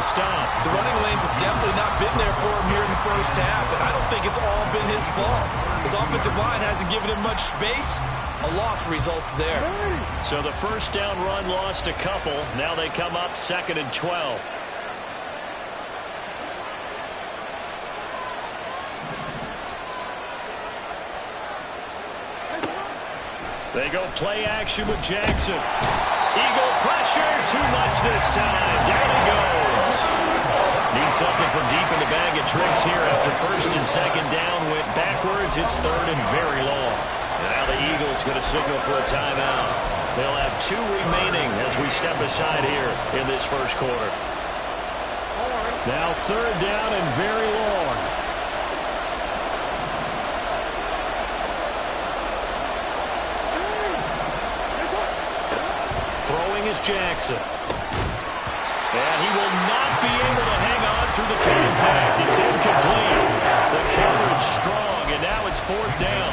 stop. The running lanes have definitely not been there for him here in the first half, and I don't think it's all been his fault. His offensive line hasn't given him much space. A loss results there. So the first down run lost a couple. Now they come up 2nd and 12. They go play action with Jackson. Eagle pressure, too much this time. Down he goes. Needs something from deep in the bag of tricks here after 1st and 2nd down. Went backwards. It's 3rd and very long. And now the Eagles going to signal for a timeout. They'll have 2 remaining as we step aside here in this first quarter. Now 3rd down and very long. Throwing is Jackson. And he will not be able to hang on through the contact. It's incomplete. The coverage strong, and now it's 4th down.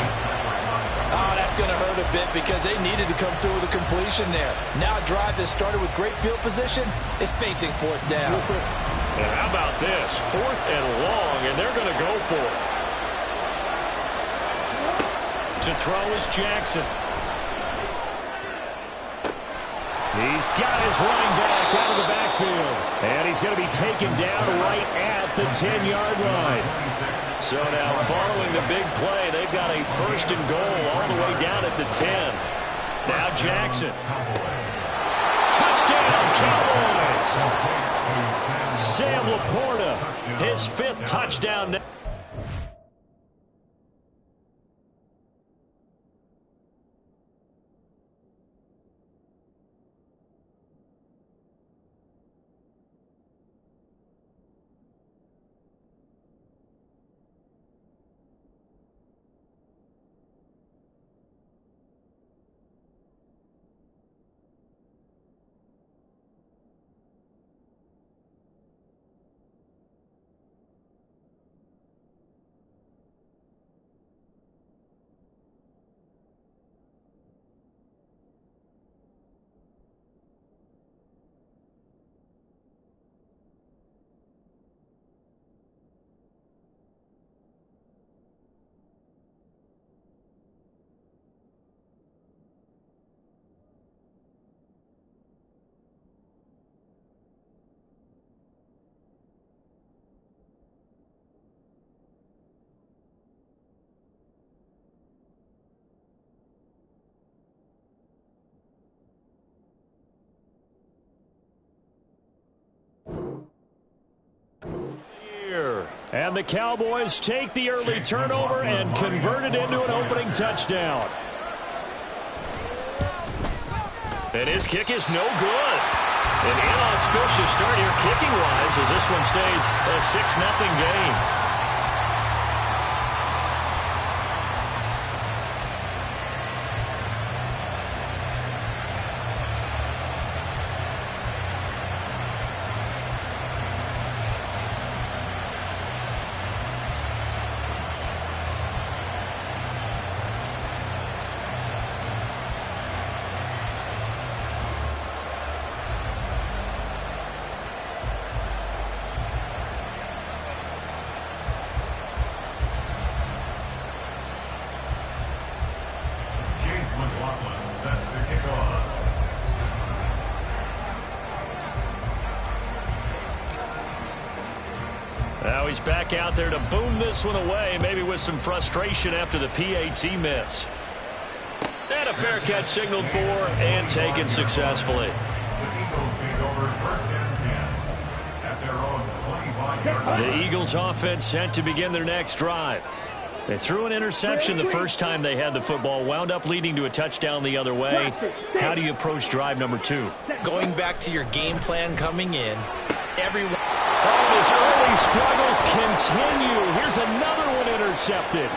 Oh, that's going to hurt a bit because they needed to come through with a completion there. Now a drive that started with great field position is facing 4th down. And how about this? 4th and long, and they're going to go for it. To throw is Jackson. He's got his running back out of the backfield. And he's going to be taken down right at the 10-yard line. So now following the big play, they've got a 1st and goal all the way down at the 10. Now Jackson. Touchdown, Cowboys! Sam Laporta, his 5th touchdown. And the Cowboys take the early turnover and convert it into an opening touchdown. And his kick is no good. An inauspicious start here kicking-wise as this one stays a 6-0 game. Now he's back out there to boom this one away, maybe with some frustration after the PAT miss. And a fair catch signaled for and taken successfully. The Eagles offense set to begin their next drive. They threw an interception the first time they had the football, wound up leading to a touchdown the other way. How do you approach drive number 2? Going back to your game plan coming in, everyone... Oh, his early struggles continue. Here's another one intercepted.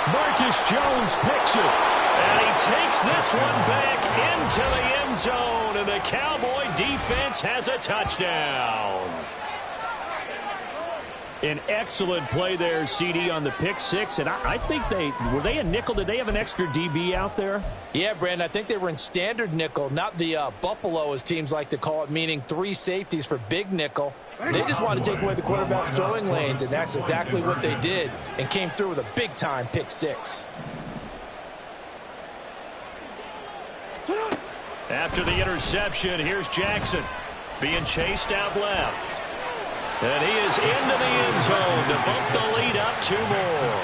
Marcus Jones picks it. And he takes this one back into the end zone. And the Cowboy defense has a touchdown. An excellent play there, CD, on the pick six. And I think were they a nickel? Did they have an extra DB out there? Yeah, Brandon, I think they were in standard nickel, not the Buffalo, as teams like to call it, meaning 3 safeties for big nickel. They just wanted to take away the quarterback's throwing lanes, and that's exactly what they did and came through with a big-time pick six. After the interception, here's Jackson being chased out left. And he is into the end zone to bump the lead up 2 more.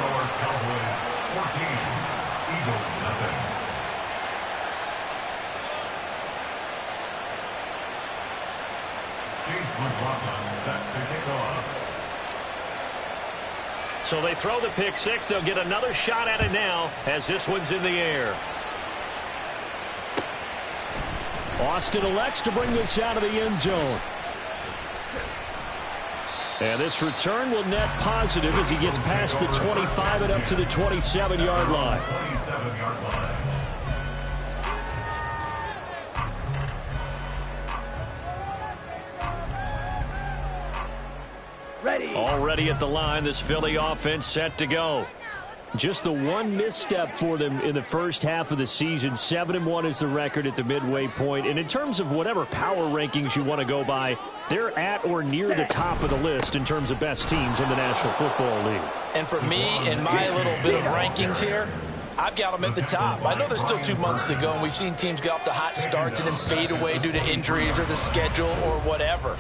So they throw the pick six. They'll get another shot at it now as this one's in the air. Austin elects to bring this out of the end zone. And this return will net positive as he gets past the 25 and up to the 27-yard line. Ready. Already at the line, this Philly offense set to go. Just the one misstep for them in the first half of the season. 7-1 is the record at the midway point. And in terms of whatever power rankings you want to go by, they're at or near the top of the list in terms of best teams in the National Football League. And for me, in my little bit of rankings here, I've got them at the top. I know there's still 2 months to go, and we've seen teams get off to hot starts and then fade away due to injuries or the schedule or whatever.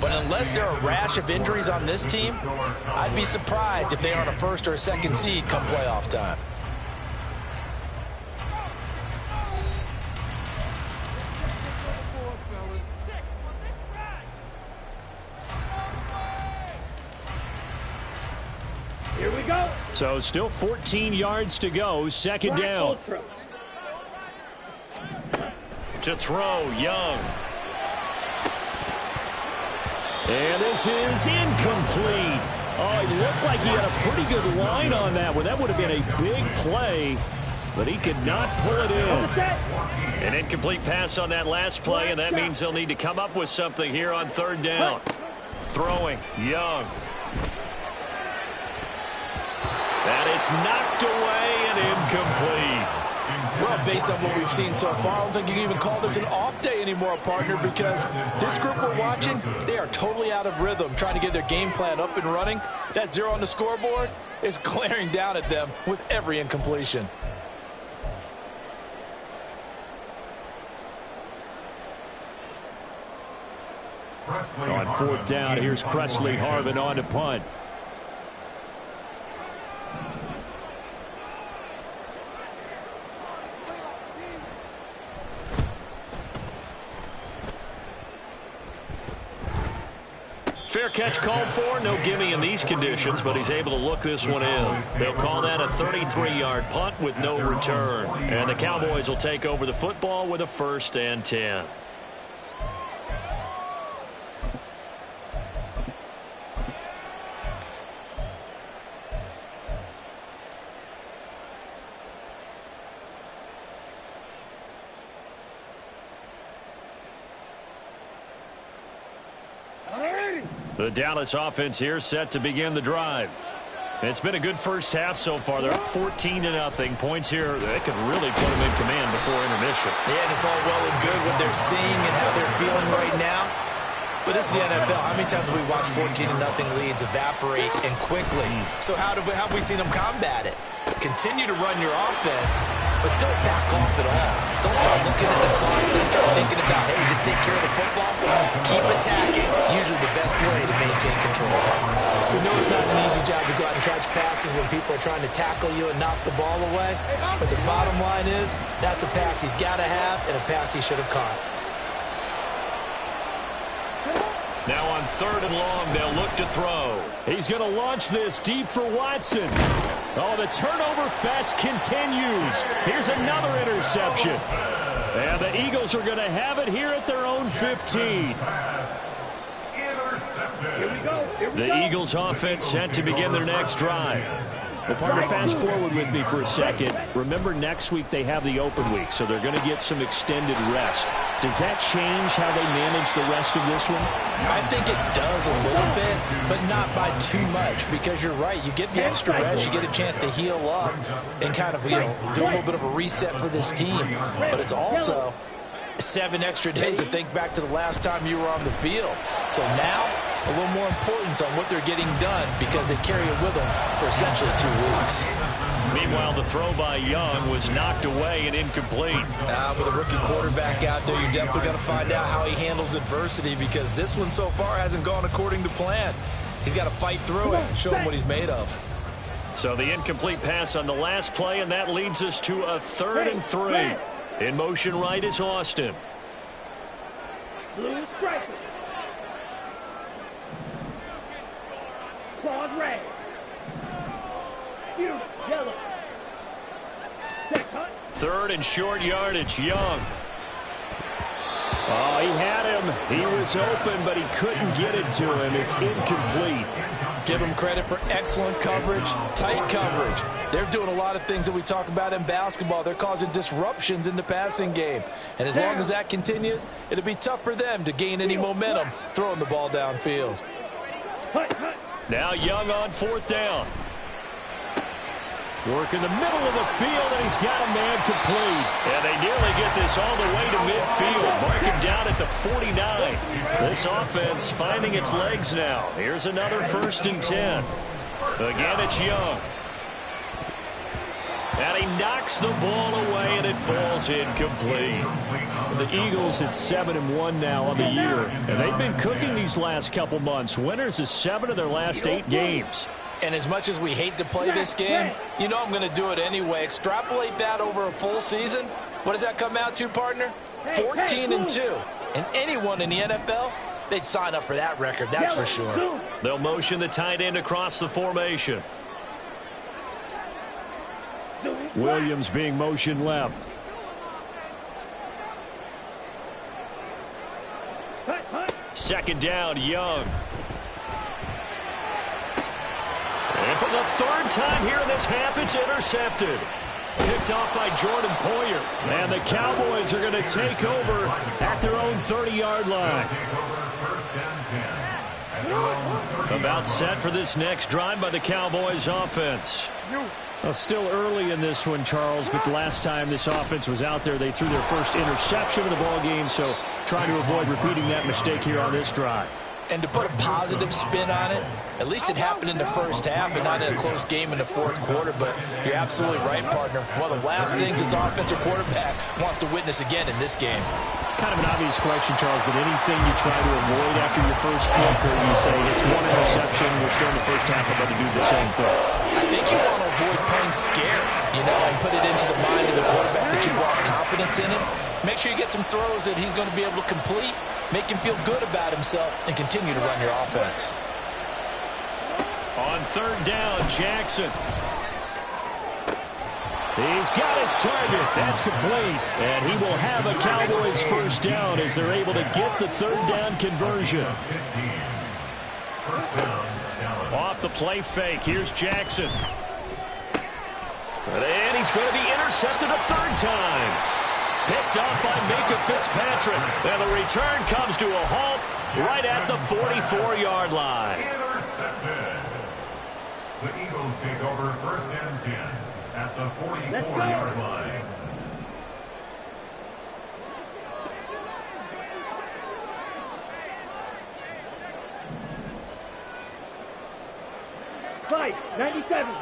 But unless there are a rash of injuries on this team, I'd be surprised if they are on a first or a second seed come playoff time. Here we go. So still 14 yards to go. Second down. To throw, Young. And this is incomplete. Oh, it looked like he had a pretty good line on that one. That would have been a big play, but he could not pull it in. An incomplete pass on that last play, and that means they'll need to come up with something here on third down. Throwing, Young. And it's knocked away and incomplete. Well, based on what we've seen so far, I don't think you can even call this an off day anymore, partner, because this group we're watching, they are totally out of rhythm, trying to get their game plan up and running. That 0 on the scoreboard is glaring down at them with every incompletion. On fourth down, here's Presley Harvin on to punt. Fair catch called for. No gimme in these conditions, but he's able to look this one in. They'll call that a 33-yard punt with no return. And the Cowboys will take over the football with a 1st and 10. The Dallas offense here set to begin the drive. It's been a good first half so far. They're up 14-0. Points here that could really put them in command before intermission. Yeah, and it's all well and good what they're seeing and how they're feeling right now. But this is the NFL. How many times have we watched 14-0 leads evaporate and quickly? So how have we seen them combat it? Continue to run your offense, but don't back off at all. Don't start looking at the clock. Don't start thinking about, hey, just take care of the football. Keep attacking. Usually the best way to maintain control. We know it's not an easy job to go out and catch passes when people are trying to tackle you and knock the ball away. But the bottom line is, that's a pass he's got to have and a pass he should have caught. Now on 3rd and long, they'll look to throw. He's going to launch this deep for Watson. Oh, the turnover fest continues. Here's another interception. And the Eagles are going to have it here at their own 15. The Eagles offense set to begin their next drive. Well, partner, fast forward with me for a second. Remember, next week they have the open week, so they're going to get some extended rest. Does that change how they manage the rest of this one? I think it does a little bit, but not by too much, because you're right. You get the extra rest, you get a chance to heal up and kind of, do a little bit of a reset for this team. But it's also 7 extra days to think back to the last time you were on the field. So now, a little more importance on what they're getting done because they carry it with them for essentially 2 weeks. Meanwhile, the throw by Young was knocked away and incomplete. With a rookie quarterback out there, you're definitely going to find out how he handles adversity because this one so far hasn't gone according to plan. He's got to fight through it and show him what he's made of. So the incomplete pass on the last play, and that leads us to a 3rd and 3. In motion right is Austin. Blue striker. Claude red. Blue yellow. Check cut. 3rd and short yardage, Young. Oh, he had him. He was open, but he couldn't get it to him. It's incomplete. Give them credit for excellent coverage, tight coverage. They're doing a lot of things that we talk about in basketball. They're causing disruptions in the passing game. And as long as that continues, it'll be tough for them to gain any momentum throwing the ball downfield. Now Young on 4th down. Work in the middle of the field, and he's got a man complete. And they nearly get this all the way to midfield. Mark him down at the 49. This offense finding its legs now. Here's another 1st and 10. Again, it's Young. And he knocks the ball away, and it falls incomplete. The Eagles at 7-1 now on the year. And they've been cooking these last couple months. Winners of 7 of their last 8 games. And as much as we hate to play this game, I'm going to do it anyway. Extrapolate that over a full season. What does that come out to, partner? 14-2. And anyone in the NFL, they'd sign up for that record, that's for sure. They'll motion the tight end across the formation. Williams being motioned left. Second down, Young. And for the 3rd time here in this half, it's intercepted. Picked off by Jordan Poyer. And the Cowboys are going to take over at their own 30-yard line. About set for this next drive by the Cowboys offense. Well, still early in this one, Charles, but the last time this offense was out there, they threw their first interception of the ball game, so trying to avoid repeating that mistake here on this drive. And to put a positive spin on it, at least it happened in the first half and not in a close game in the 4th quarter. But you're absolutely right, partner. One of the last things this offensive quarterback wants to witness again in this game. Kind of an obvious question, Charles, but anything you try to avoid after your first pick, or you say it's 1 interception, we're still in the first half, I'm going to do the same thing? I think you want to avoid playing scared, and put it into the mind of the quarterback that you've lost confidence in him. Make sure you get some throws that he's going to be able to complete, make him feel good about himself, and continue to run your offense. On 3rd down, Jackson. He's got his target. That's complete. And he will have a Cowboys 1st down as they're able to get the 3rd down conversion. Off the play fake. Here's Jackson. And he's going to be intercepted a 3rd time. Picked up by Minkah Fitzpatrick. And the return comes to a halt right at the 44-yard line. Intercepted. The Eagles take over 1st and 10 at the 44-yard line. Fight, 97.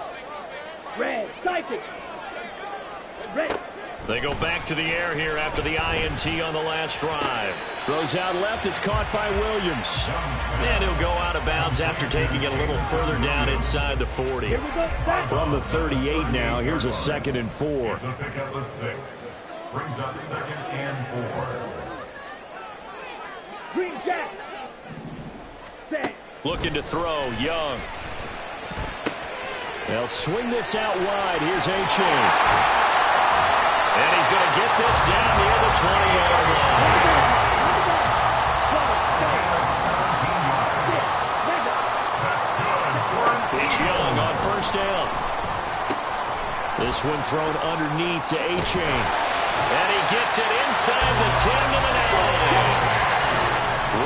Red, Cypress. Red. They go back to the air here after the INT on the last drive. Throws out left. It's caught by Williams. And he'll go out of bounds after taking it a little further down inside the 40. From the 38 now, here's a 2nd and 4. It's a pickup of 6. Brings up 2nd and 4. Green Jack. Set. Looking to throw, Young. They'll swing this out wide. Here's A-Chain. And he's going to get this down near the 20-yard line. It's Young on 1st down. This one thrown underneath to A-Chain. And he gets it inside the 10 to the 9.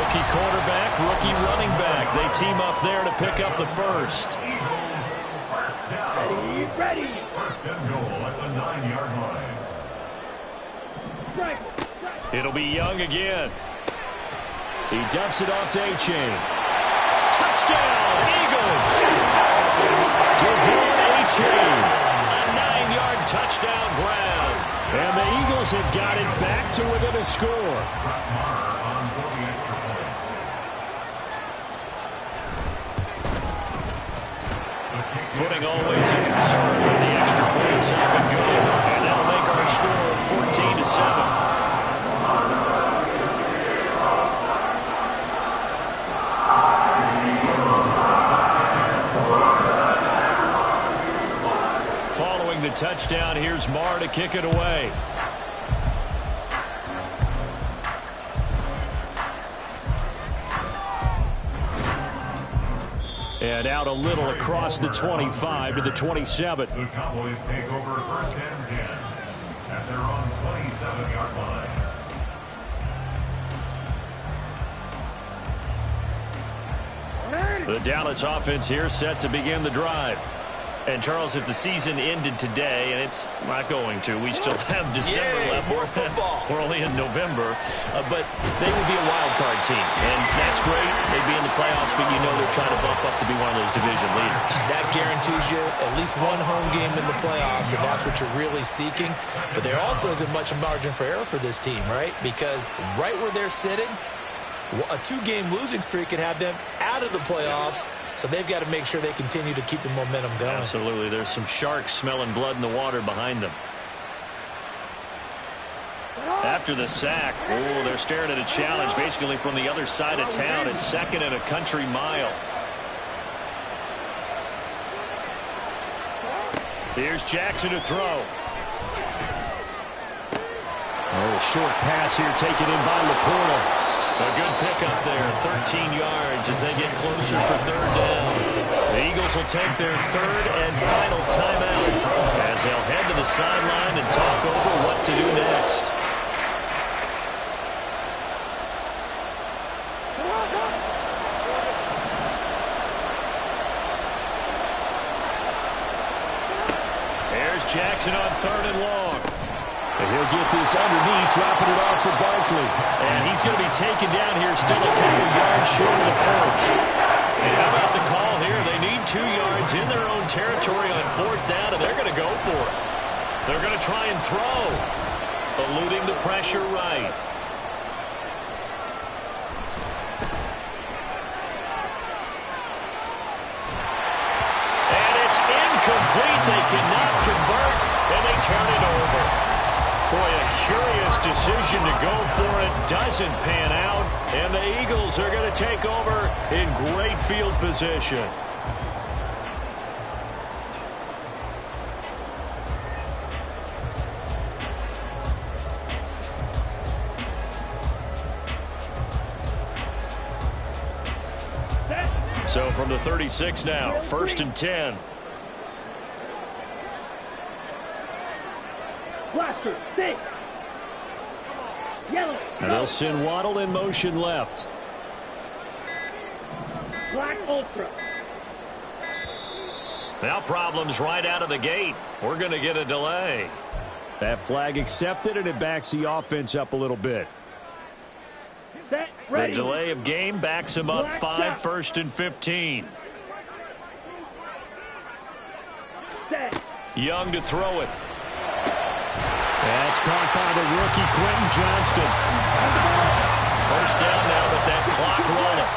Rookie quarterback, rookie running back. They team up there to pick up the first. Eagles, first down. Ready. First and goal at the 9-yard line. Strike. It'll be Young again. He dumps it off to A-Chain. Touchdown, Eagles! Devon A-Chain. A 9-yard touchdown ground. And the Eagles have got it back to within a score. Brett Maher on for the extra point. Footing always a concern with the extra points up and go. And that'll make our score 14-7. Following the touchdown, here's Maher to kick it away. And out a little across the 25 to the 27. The Cowboys take over first and 10 at their own 27-yard line. The Dallas offense here set to begin the drive. And, Charles, if the season ended today, and it's not going to, we still have December left. More football. We're only in November. But they would be a wild card team. And that's great. They'd be in the playoffs, but you know they're trying to bump up to be one of those division leaders. That guarantees you at least one home game in the playoffs, and that's what you're really seeking. But there also isn't much margin for error for this team, right? Because right where they're sitting, a 2-game losing streak could have them out of the playoffs. So they've got to make sure they continue to keep the momentum going. Absolutely. There's some sharks smelling blood in the water behind them. After the sack, they're staring at a challenge basically from the other side of town. It's second and a country mile. Here's Jackson to throw. A short pass here taken in by Laporta. A good pickup there, 13 yards as they get closer for third down. The Eagles will take their third and final timeout as they'll head to the sideline and talk over what to do next. There's Jackson on third and long. And he'll get this underneath, dropping it off for Barkley. And he's going to be taken down here still a couple yards short of the first. And how about the call here? They need 2 yards in their own territory on fourth down, and they're going to go for it. They're going to try and throw, eluding the pressure right. And it's incomplete. They cannot convert, and they turn it over. Boy, a curious decision to go for it. Doesn't pan out. And the Eagles are going to take over in great field position. So from the 36 now, first and 10. Blaster, 6. Yellow. And they'll send Waddle in motion left. Black Ultra. Now problems right out of the gate. We're going to get a delay. That flag accepted, and it backs the offense up a little bit. Set, The ready. delay of game backs him up 5, first and 15. Set. Young to throw it. That's caught by the rookie Quentin Johnston. First down now with that clock rolling.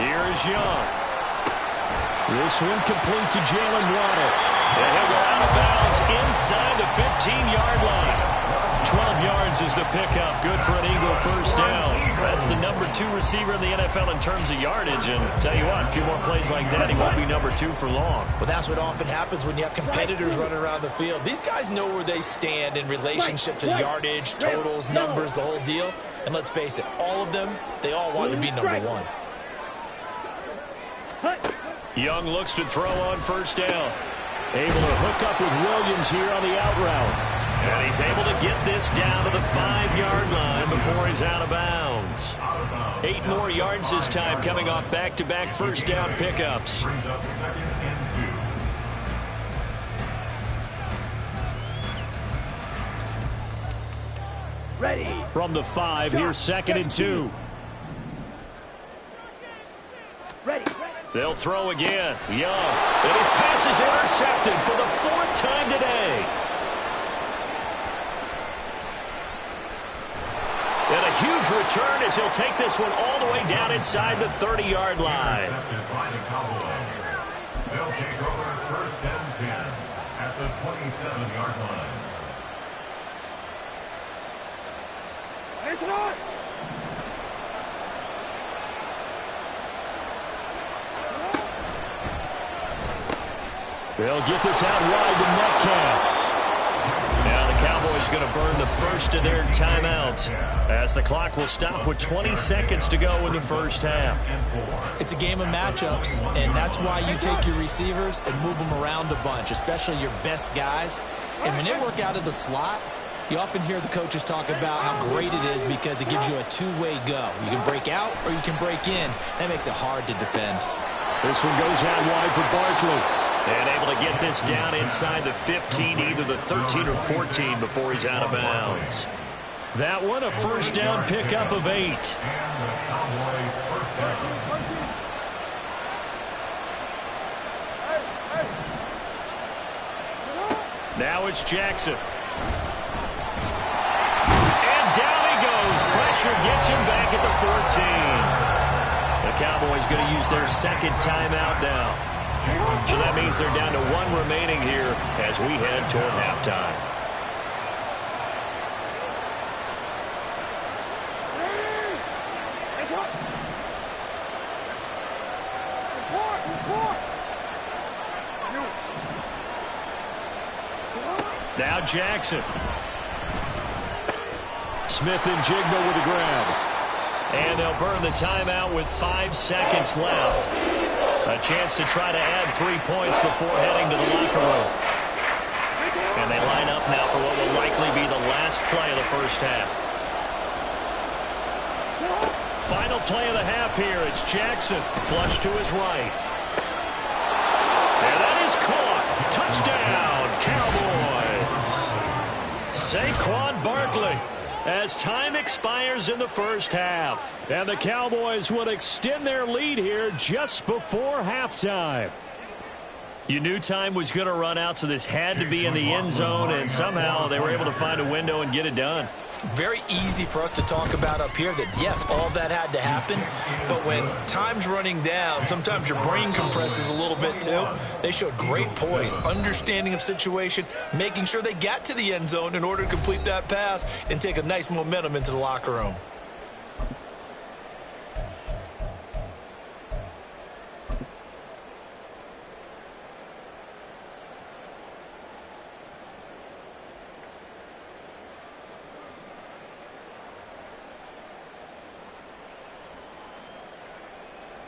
Here is Young. This one complete to Jalen Waddle. And he'll go out of bounds inside the 15-yard line. 12 yards is the pickup. Good for an Eagle first down. That's the number 2 receiver in the NFL in terms of yardage. And tell you what, a few more plays like that, he won't be number 2 for long. Well, that's what often happens when you have competitors running around the field. These guys know where they stand in relationship to yardage, totals, numbers, the whole deal. And let's face it, all of them, they all want to be number 1. Young looks to throw on first down. Able to hook up with Williams here on the out route. And he's able to get this down to the 5-yard line before he's out of bounds. 8 more yards this time, coming off back-to-back first down pickups. Brings up 2nd and 2. Ready. From the 5, here's 2nd and 2. Ready. They'll throw again. Young. And his pass is intercepted for the 4th time today. And a huge return as he'll take this one all the way down inside the 30-yard line. Intercepted by the Cowboys. They'll take over 1st and 10 at the 27-yard line. It's on. They'll get this out wide to Metcalf. Now the Cowboys going to burn the first of their timeouts as the clock will stop with 20 seconds to go in the first half. It's a game of matchups, and that's why you take your receivers and move them around a bunch, especially your best guys. And when they work out of the slot, you often hear the coaches talk about how great it is because it gives you a two-way go. You can break out or you can break in. That makes it hard to defend. This one goes out wide for Barkley. And able to get this down inside the 15, either the 13 or 14 before he's out of bounds. That one, a first down pickup of 8. And the Cowboys first down. Now it's Jackson. And down he goes. Pressure gets him back at the 14. The Cowboys going to use their second timeout now. So that means they're down to 1 remaining here as we head toward halftime. Now Jackson. Smith and Jigba with the grab. And they'll burn the timeout with 5 seconds left. A chance to try to add 3 points before heading to the locker room. And they line up now for what will likely be the last play of the first half. Final play of the half here. It's Jackson. Flush to his right. And that is caught. Touchdown, Cowboys. Saquon Barkley. As time expires in the first half. And the Cowboys would extend their lead here just before halftime. You knew time was going to run out, so this had to be in the end zone, and somehow they were able to find a window and get it done. Very easy for us to talk about up here that, yes, all that had to happen, but when time's running down, sometimes your brain compresses a little bit too. They showed great poise, understanding of situation, making sure they got to the end zone in order to complete that pass and take a nice momentum into the locker room.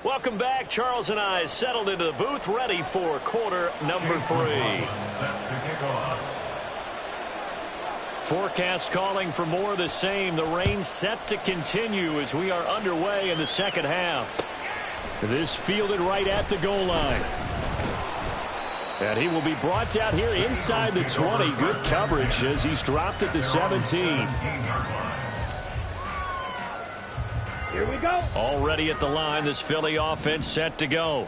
Welcome back. Charles and I settled into the booth, ready for quarter number 3. Forecast calling for more of the same. The rain set to continue as we are underway in the second half. This fielded right at the goal line. And he will be brought down here inside the 20. Good coverage as he's dropped at the 17. Here we go. Already at the line, this Philly offense set to go.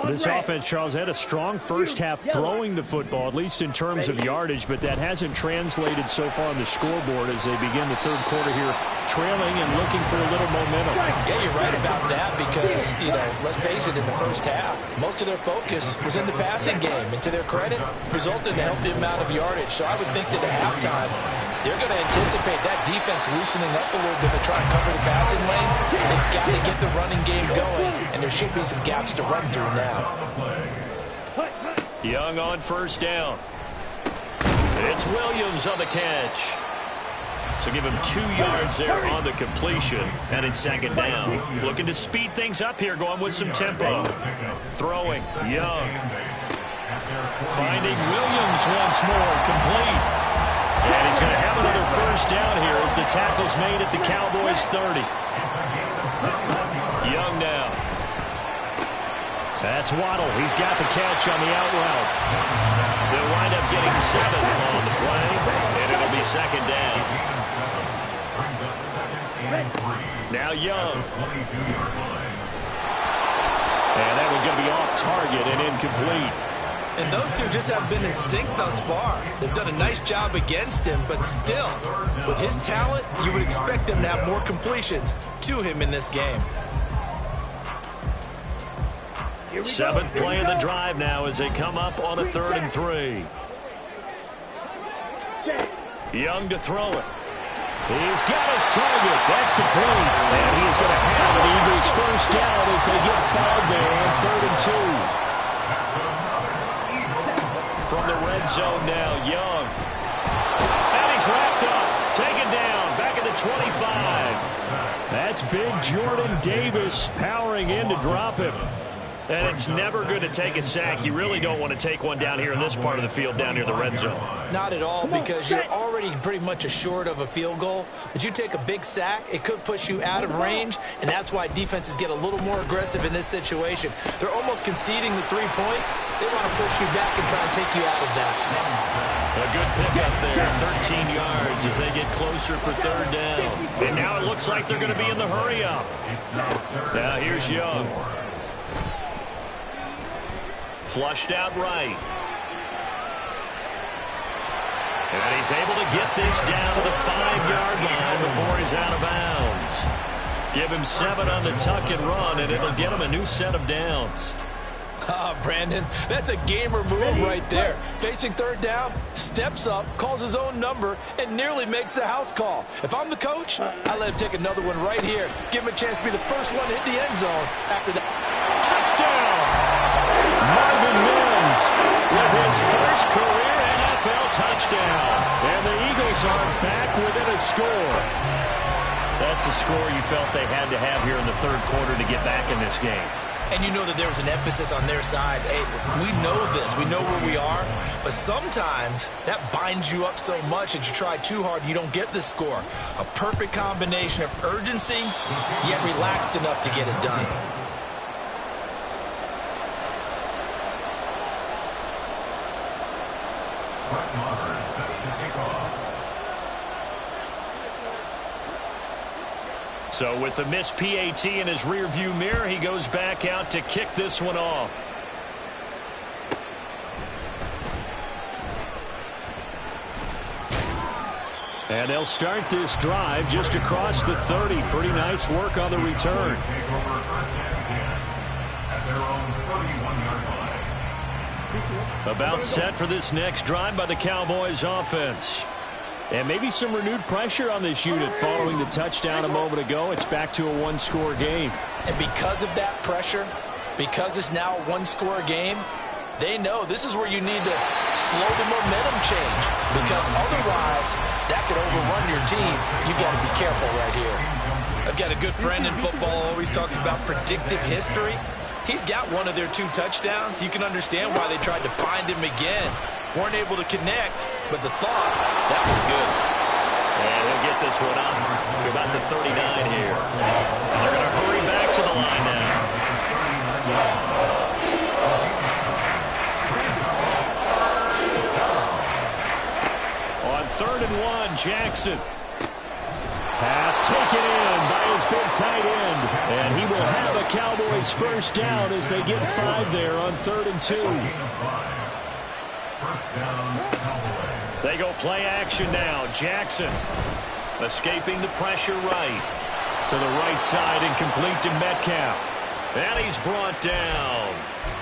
This offense, Charles, had a strong first half throwing the football, at least in terms of yardage, but that hasn't translated so far on the scoreboard as they begin the third quarter here, trailing and looking for a little momentum. Yeah, you're right about that because, let's face it, in the first half, most of their focus was in the passing game, and to their credit, resulted in a healthy amount of yardage. So I would think that at halftime, they're going to anticipate that defense loosening up a little bit to try and cover the passing lanes. They've got to get the running game going, and there should be some gaps to run through now. Young on first down. It's Williams on the catch. So give him 2 yards there on the completion. And it's second down. Looking to speed things up here, going with some tempo. Throwing, Young. Finding Williams once more, complete. first down here as the tackle's made at the Cowboys' 30. Young now. That's Waddle. He's got the catch on the out route. They'll wind up getting 7 on the play, and it'll be second down. Now Young. And that one's going to be off target and incomplete. And those two just haven't been in sync thus far. They've done a nice job against him, but still, with his talent, you would expect them to have more completions to him in this game. 7th play of the drive now as they come up on a 3rd and 3. Young to throw it. He's got his target. That's complete. And he's going to have an Eagles first down as they get 5 there on 3rd and 2. From the red zone now, Young. And he's wrapped up. Taken down. Back at the 25. That's big Jordan Davis powering in to drop him. And it's never good to take a sack. You really don't want to take one down here in this part of the field, down near the red zone. Not at all, because you're already pretty much assured of a field goal. But you take a big sack, it could push you out of range, and that's why defenses get a little more aggressive in this situation. They're almost conceding the 3 points. They want to push you back and try and take you out of that. A good pickup there, 13 yards as they get closer for 3rd down. And now it looks like they're going to be in the hurry-up. Now here's Young. Flushed out right. And he's able to get this down to the 5-yard line before he's out of bounds. Give him 7 on the tuck and run, and it'll get him a new set of downs. Brandon, that's a gamer move right there. Facing 3rd down, steps up, calls his own number, and nearly makes the house call. If I'm the coach, I let him take another one right here. Give him a chance to be the first one to hit the end zone after that. Touchdown! Marvin Mims with his first career NFL touchdown. And the Eagles are back within a score. That's a score you felt they had to have here in the 3rd quarter to get back in this game. And you know that there was an emphasis on their side. Hey, we know this. We know where we are. But sometimes that binds you up so much that you try too hard, you don't get the score. A perfect combination of urgency, yet relaxed enough to get it done. So with the missed PAT in his rearview mirror, he goes back out to kick this one off. And they'll start this drive just across the 30. Pretty nice work on the return. About set for this next drive by the Cowboys offense. And maybe some renewed pressure on this unit following the touchdown a moment ago. It's back to a 1-score game. And because of that pressure, because it's now a 1-score game, they know this is where you need to slow the momentum change. Because otherwise, that could overrun your team. You've got to be careful right here. I've got a good friend in football, always talks about predictive history. He's got one of their 2 touchdowns. You can understand why they tried to find him again. Weren't able to connect, but the thought, that was good. And he'll get this one up to about the 39 here. And they're going to hurry back to the line now. On 3rd and 1, Jackson. Pass taken in by his big tight end. And he will have a Cowboys first down as they get 5 there on 3rd and 2. They go play action now. Jackson escaping the pressure right. To the right side and complete to Metcalf. And he's brought down.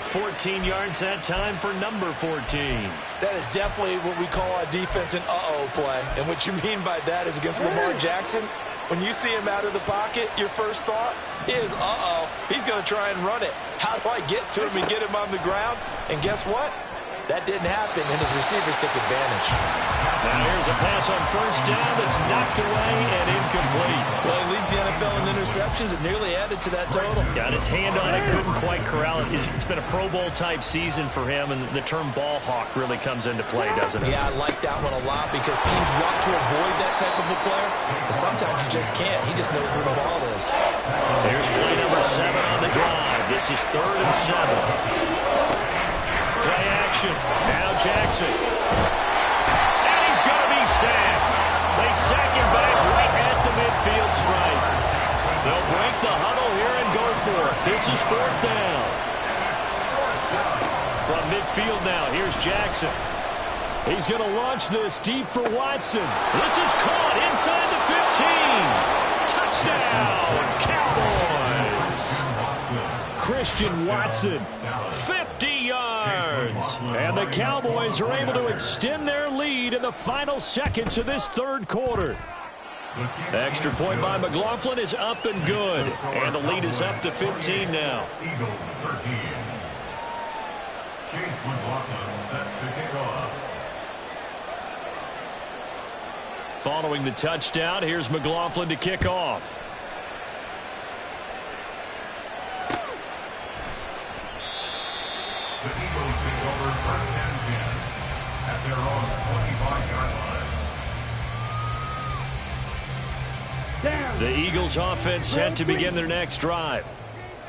14 yards that time for number 14. That is definitely what we call a defense an uh-oh play. And what you mean by that is against Lamar Jackson, when you see him out of the pocket, your first thought is, uh-oh, he's going to try and run it. How do I get to him and get him on the ground? And guess what? That didn't happen, and his receivers took advantage. Now here's a pass on first down that's knocked away and incomplete. Well, he leads the NFL in interceptions. It nearly added to that total. Got his hand on it, couldn't quite corral it. It's been a Pro Bowl-type season for him, and the term ball hawk really comes into play, doesn't it? Yeah, I like that one a lot because teams want to avoid that type of a player, but sometimes you just can't. He just knows where the ball is. Here's play number 7 on the drive. This is 3rd and 7. Play action. Now Jackson. And he's going to be sacked. They sack him back right at the midfield stripe. They'll break the huddle here and go for it. This is 4th down. From midfield now, here's Jackson. He's going to launch this deep for Watson. This is caught inside the 15. Touchdown, Cowboys. Christian Watson, 50 yards. And the Cowboys are able to extend their lead in the final seconds of this 3rd quarter. Extra point by McLaughlin is up and good. And the lead is up to 15 now. Eagles 13. Chase McLaughlin set to kick off. Following the touchdown, here's McLaughlin to kick off. The Eagles take over 1st and 10 at their own 25-yard line. The Eagles offense set to begin their next drive.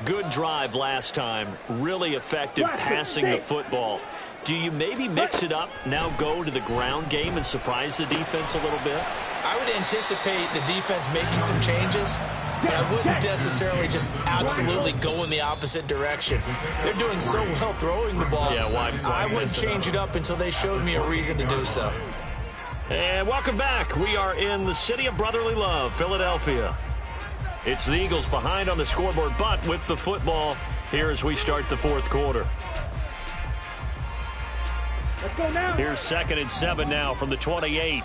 Good drive last time. Really effective passing the football. Do you maybe mix it up, now go to the ground game and surprise the defense a little bit? I would anticipate the defense making some changes, but I wouldn't necessarily just absolutely go in the opposite direction. They're doing so well throwing the ball. Yeah, why I wouldn't change it up until they showed me a reason to do so. And welcome back. We are in the city of brotherly love, Philadelphia. It's the Eagles behind on the scoreboard, but with the football here as we start the 4th quarter. Let's go now. Here's 2nd and 7 now from the 28.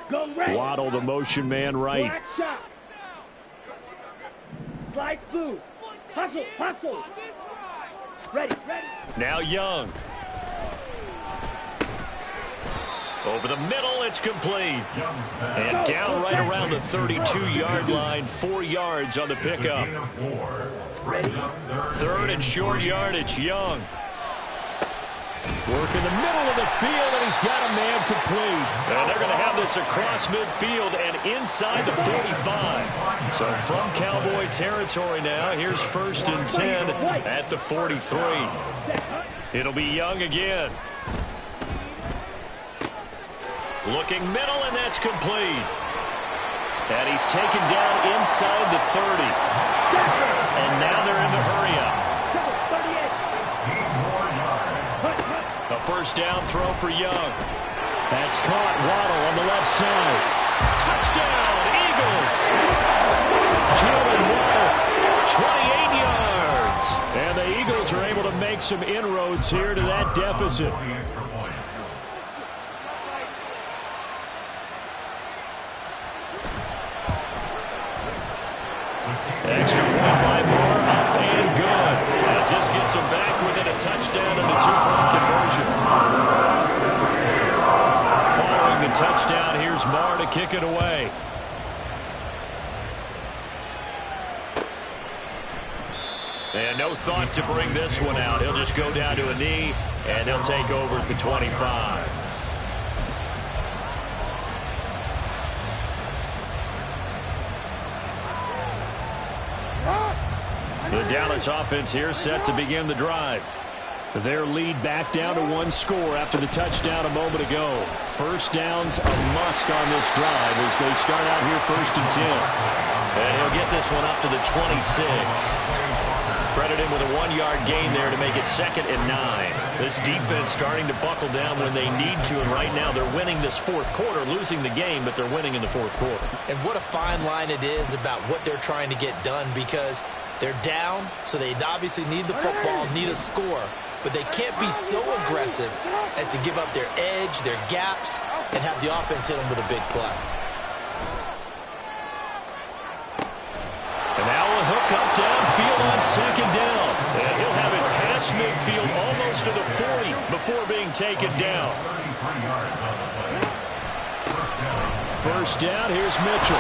Go right. Waddle, the motion man, right. Black shot. Slide through. Hustle, hustle. Ready, ready. Now Young. Over the middle, it's complete. And down right around the 32-yard line, 4 yards on the pickup. 3rd and short yardage, Young. Work in the middle of the field, and he's got a man complete. And they're going to have this across midfield and inside the 45. So from Cowboy territory now, here's 1st and 10 at the 43. It'll be Young again. Looking middle, and that's complete. And he's taken down inside the 30. And now they're in the hurry-up. A 1st down throw for Young. That's caught. Waddle on the left side. Touchdown, Eagles. Jalen Waddle, 28 yards. And the Eagles are able to make some inroads here to that deficit. Extra point by Moore, up and good. As this gets him back within a touchdown and a 2-point conversion. Following the touchdown, here's Moore to kick it away. And no thought to bring this one out. He'll just go down to a knee, and he'll take over at the 25. The Dallas offense here set to begin the drive. Their lead back down to 1 score after the touchdown a moment ago. 1st down's a must on this drive as they start out here 1st and 10. And he'll get this one up to the 26. Credit him with a 1-yard gain there to make it 2nd and 9. This defense starting to buckle down when they need to, and right now they're winning this 4th quarter, losing the game, but they're winning in the 4th quarter. And what a fine line it is about what they're trying to get done, because they're down, so they obviously need the football, need a score, but they can't be so aggressive as to give up their edge, their gaps, and have the offense hit them with a big play. And now a hook up downfield on 2nd down. And he'll have it past across midfield, almost to the 40 before being taken down. 33 yards on the play. First down, here's Mitchell.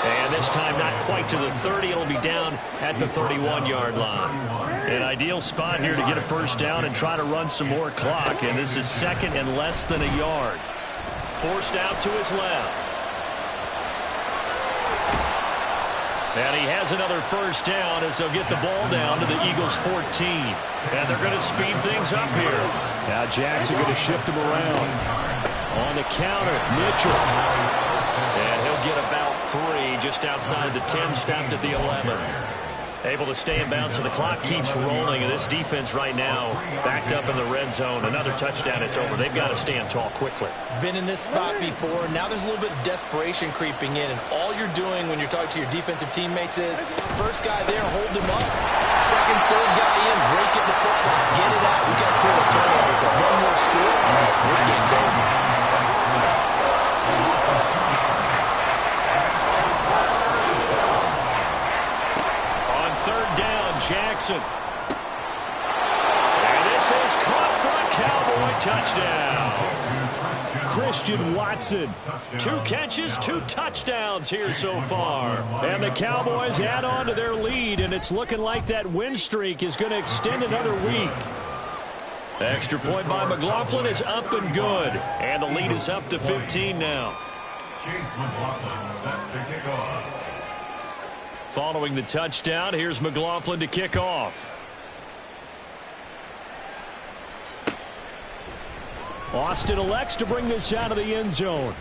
And this time not quite to the 30. It'll be down at the 31-yard line. An ideal spot here to get a first down and try to run some more clock. And this is second and less than a yard. Forced out to his left. And he has another first down as they'll get the ball down to the Eagles' 14. And they're going to speed things up here. Now Jackson going to shift him around. On the counter, Mitchell. And he'll get about 3 just outside the 10, stopped at the 11. Able to stay in bounds, so the clock keeps rolling. And this defense right now backed up in the red zone. Another touchdown, it's over. They've got to stand tall quickly. Been in this spot before. Now there's a little bit of desperation creeping in. And all you're doing when you're talking to your defensive teammates is first guy there, hold him up. Second, third guy in, break it the football. Get it out. We've got to create a turnover because one more score, this game's over. Jackson. And this is caught for a Cowboy touchdown. Christian Watson. 2 catches, 2 touchdowns here so far. And the Cowboys add on to their lead, and it's looking like that win streak is going to extend another week. Extra point by McLaughlin is up and good. And the lead is up to 15 now. Chase McLaughlin set to kick off. Following the touchdown, here's McLaughlin to kick off. Austin elects to bring this out of the end zone.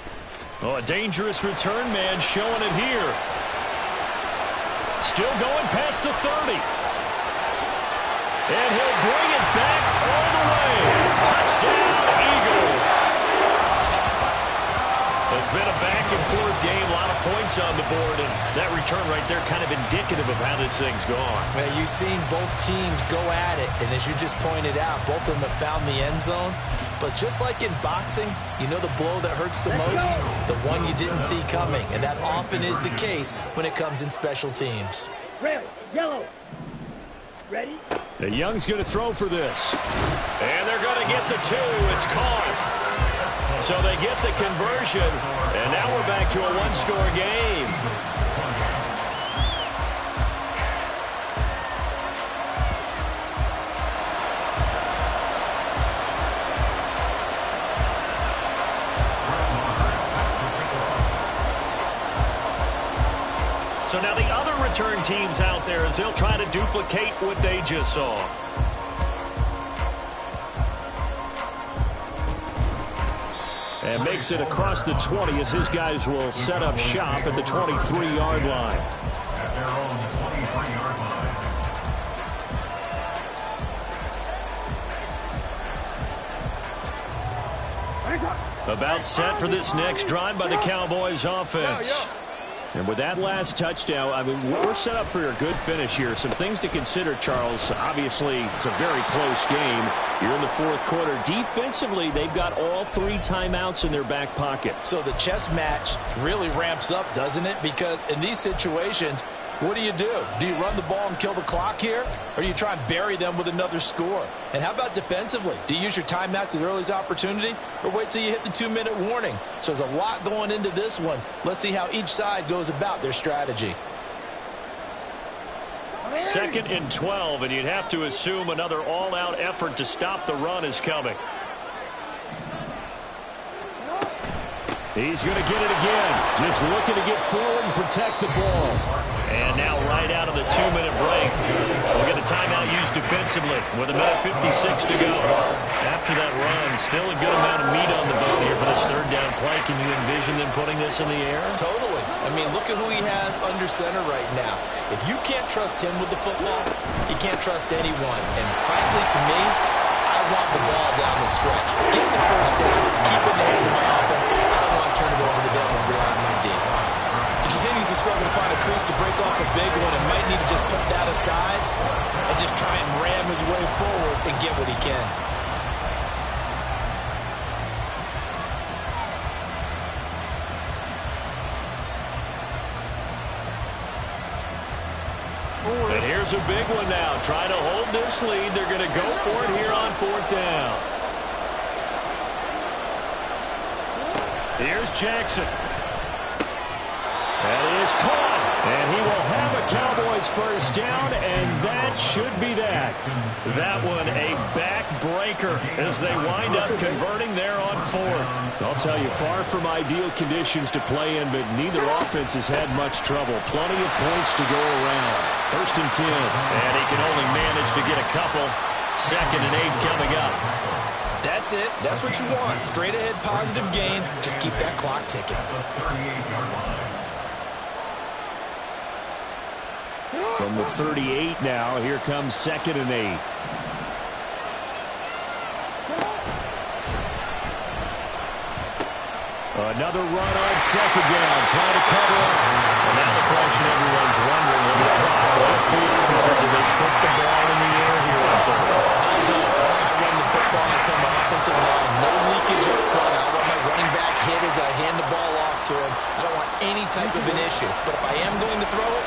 Oh, a dangerous return man showing it here. Still going past the 30. And he'll bring it back all the way. Touchdown, Eagles. It's been a back-and-forth game, a lot of points on the board, and that return right there kind of indicative of how this thing's gone. Man, you've seen both teams go at it, and as you just pointed out, both of them have found the end zone. But just like in boxing, you know the blow that hurts the most? The one you didn't see coming, and that often is the case when it comes in special teams. Red, yellow. Ready? The Young's going to throw for this. And they're going to get the 2. It's caught. So they get the conversion, and now we're back to a 1-score game. So now the other return teams out there as they'll try to duplicate what they just saw. And makes it across the 20 as his guys will set up shop at the 23-yard line. At their own 23-yard line. About set for this next drive by the Cowboys offense. And with that last touchdown, I mean, we're set up for a good finish here. Some things to consider, Charles. Obviously, it's a very close game. You're in the 4th quarter. Defensively, they've got all 3 timeouts in their back pocket. So the chess match really ramps up, doesn't it? Because in these situations, what do? Do you run the ball and kill the clock here? Or do you try and bury them with another score? And how about defensively? Do you use your timeouts at earliest opportunity? Or wait till you hit the 2-minute warning? So there's a lot going into this one. Let's see how each side goes about their strategy. 2nd and 12, and you'd have to assume another all-out effort to stop the run is coming. He's going to get it again. Just looking to get forward and protect the ball. And now right out of the 2-minute break, we'll get a timeout used defensively with 1:56 to go. After that run, still a good amount of meat on the bone here for this 3rd down play. Can you envision them putting this in the air? Totally. I mean, look at who he has under center right now. If you can't trust him with the football, you can't trust anyone. And frankly, to me, I want the ball down the stretch. Get the first down. Keep it in the hands of my offense. I don't want to turn it over to them and rely on my D. He continues to struggle to find a crease to break off a big one and might need to just put that aside and just try and ram his way forward and get what he can. And here's Here's a big one now. Trying to hold this lead. They're going to go for it here on 4th down. Here's Jackson. That is caught. And he will have a Cowboys first down, and that should be that. That one a backbreaker as they wind up converting there on 4th. I'll tell you, far from ideal conditions to play in, but neither offense has had much trouble. Plenty of points to go around. 1st and 10. And he can only manage to get a couple. 2nd and 8 coming up. That's it. That's what you want. Straight ahead positive gain. Just keep that clock ticking. From the 38 now, here comes 2nd and 8. Another run on 2nd down, trying to cover up. And now the question everyone's wondering, when the clock on 4th quarter, do they put the ball in the air here on 3rd? I don't. I run the football until my offensive line. No leakage up front. I want my running back hit as I hand the ball off to him. I don't want any type of an issue. But if I am going to throw it,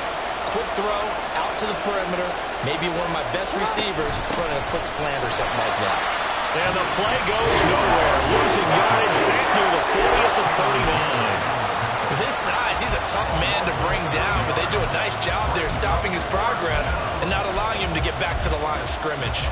quick throw, out to the perimeter, maybe one of my best receivers running a quick slant or something like that. And the play goes nowhere. Losing yardage back near the 40 at the 39. With his size, he's a tough man to bring down, but they do a nice job there stopping his progress and not allowing him to get back to the line of scrimmage.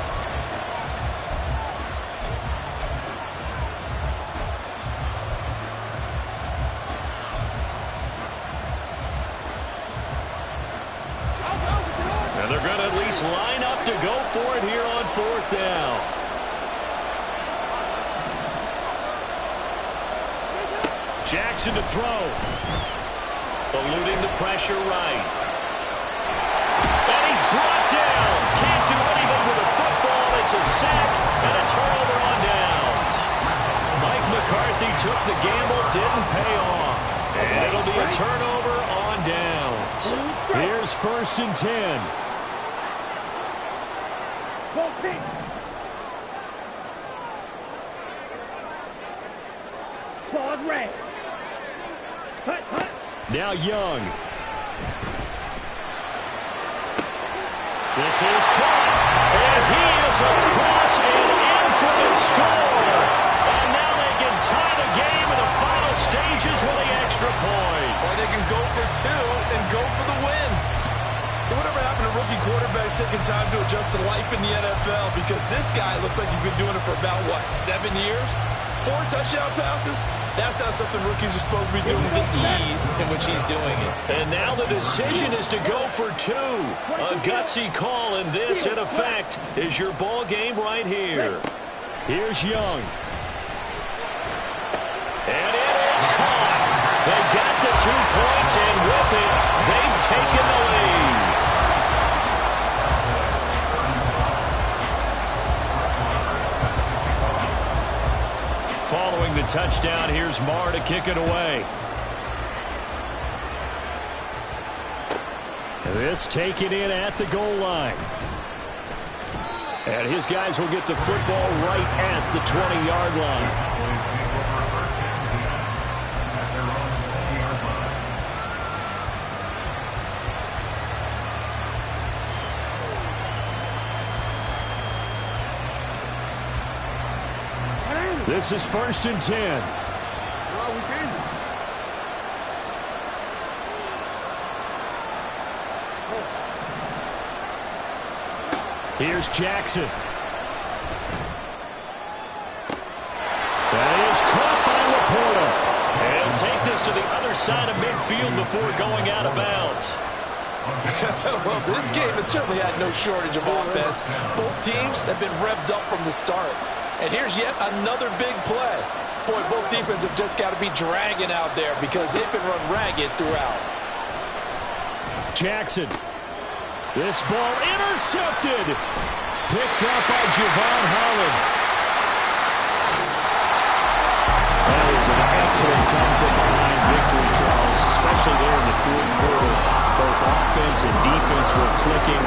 And they're going to at least line up to go for it here on 4th down. Jackson to throw. Eluding the pressure right. And he's brought down. Can't do anything with a football. It's a sack and a turnover on downs. Mike McCarthy took the gamble, didn't pay off. And it'll be a turnover on downs. Here's 1st and 10. Claude Ray. Now Young. This is caught. And he is across and in for the score. And now they can tie the game in the final stages with the extra point. Or they can go for 2 and go for the win. So whatever happened to rookie quarterbacks taking time to adjust to life in the NFL? Because this guy looks like he's been doing it for about, 7 years? 4 touchdown passes? That's not something rookies are supposed to be doing with the ease in which he's doing it. And now the decision is to go for 2. A gutsy call, and this, in effect, is your ball game right here. Here's Young. And it is caught. They got the 2 points, and with it, they've taken the lead. Following the touchdown, here's Marr to kick it away. This taken in at the goal line. And his guys will get the football right at the 20-yard line. This is 1st and 10. Here's Jackson. That is caught by Laporta. And take this to the other side of midfield before going out of bounds. Well, this game has certainly had no shortage of offense. Both teams have been revved up from the start. And here's yet another big play. Boy, both defenses have just got to be dragging out there because they've been run ragged throughout. Jackson. This ball intercepted. Picked up by Javon Holland. That was an excellent come-from-behind victory, Charles, especially there in the 4th quarter. Both offense and defense were clicking.